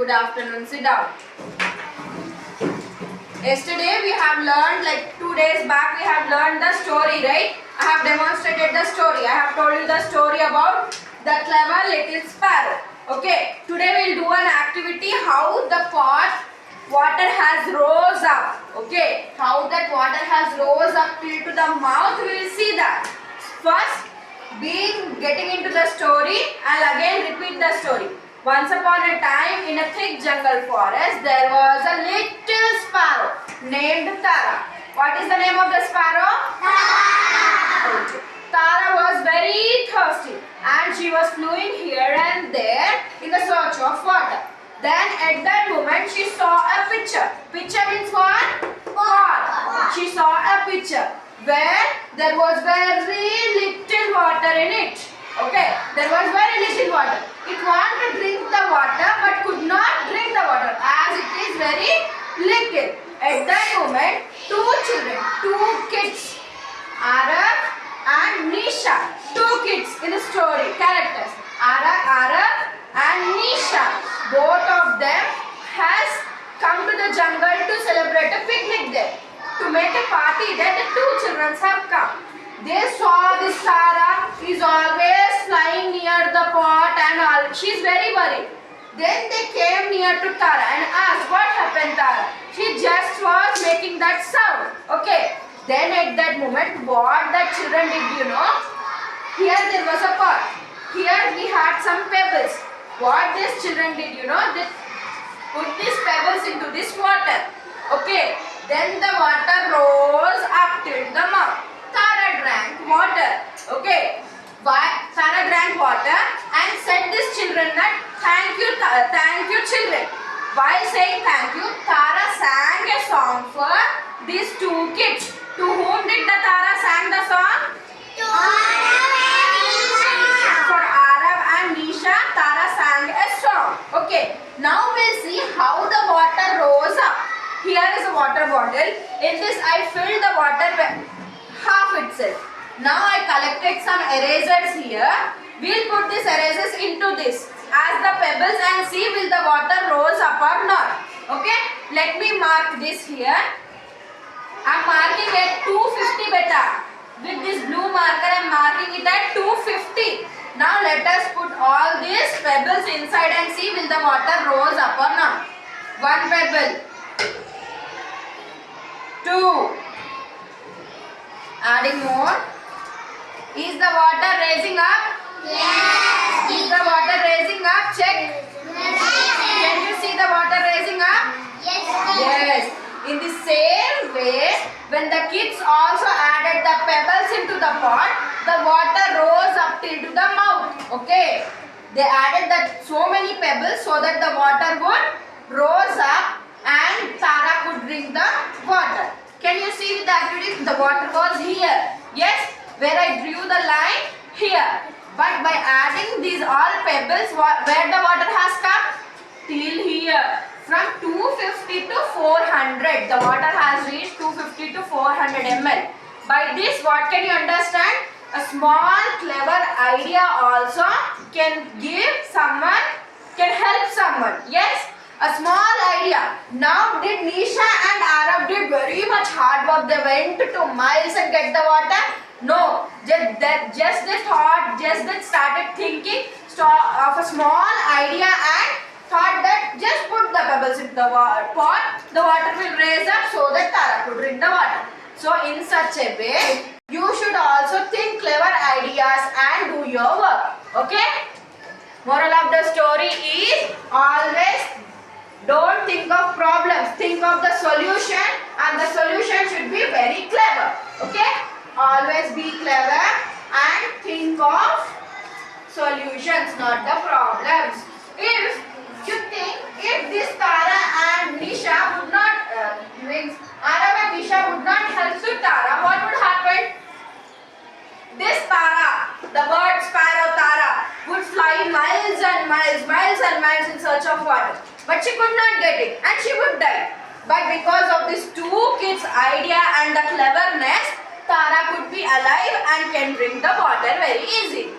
Good afternoon. Sit down. Yesterday we have learned, like 2 days back, we have learned the story, right? I have demonstrated the story. I have told you the story about the clever little sparrow. Okay. Today we will do an activity how the pot water has rose up. Okay. How that water has rose up till to the mouth. We will see that. First, getting into the story, I'll again repeat the story. Once upon a time, in a thick jungle forest, there was a little sparrow named Tara. What is the name of the sparrow? Tara. Tara was very thirsty and she was flying here and there in the search of water. Then at that moment, she saw a pitcher. Pitcher means what? Pot. She saw a pitcher where there was very little water in it. Okay, there was very little water. It wanted to drink the water but could not drink the water as it is very little. At that moment, two children, two kids, Arab and Nisha, two kids in the story, characters, Arab and Nisha, both of them has come to the jungle to celebrate a picnic there. To make a party there, the two children have come. They saw this Tara is always flying near the pot and she is very worried. Then they came near to Tara and asked, what happened, Tara? She just was making that sound. Okay. Then at that moment, what the children did, you know? Here there was a pot. Here we had some pebbles. What these children did, you know? They put these pebbles into this water. Okay. Then the water rose up till the mouth. Tara drank water. Okay. Tara drank water and said these children that thank you children. While saying thank you, Tara sang a song for these two kids. To whom did the Tara sang the song? To Arab and Nisha. For Arab and Nisha, Tara sang a song. Okay. Now we'll see how the water rose up. Here is a water bottle. In this I filled the water half itself. Now I collected some erasers here. We'll put these erasers into this as the pebbles and see will the water rose up or not. Okay. Let me mark this here. I am marking at 250 beta. With this blue marker I am marking it at 250. Now let us put all these pebbles inside and see will the water rose up or not. One pebble. Two. Adding more. Is the water raising up? Yes. Is the water raising up? Check. Yes. Can you see the water raising up? Yes. Yes. In the same way, when the kids also added the pebbles into the pot, the water rose up till to the mouth. Okay. They added so many pebbles so that the water would rose up and Tara could drink the water. Can you see with the activity? The water was here. Yes. Where I drew the line here. But by adding these all pebbles, where the water has come? Till here. From 250 to 400. The water has reached 250 to 400 ml. By this, what can you understand? A small clever idea also can help someone. Yes? A small idea. Now did Nisha and Arab did very much hard work. They went to miles and get the water? No. Just they started thinking of a small idea and thought that just put the pebbles in the pot. The water will raise up so that Tara could drink the water. So in such a way, you should also think clever ideas and do your work. Okay? Moral of the story is always don't think of problems, think of the solution and the solution should be very clever. Okay? Always be clever and think of solutions, not the problems. If you think if this Tara and Nisha would not, Arab and Nisha would not help to Tara, what would happen? This Tara, the bird sparrow Tara, would fly miles and miles in search of water. But she could not get it and she would die. But because of these two kids' idea and the cleverness, Tara could be alive and can drink the water very easily.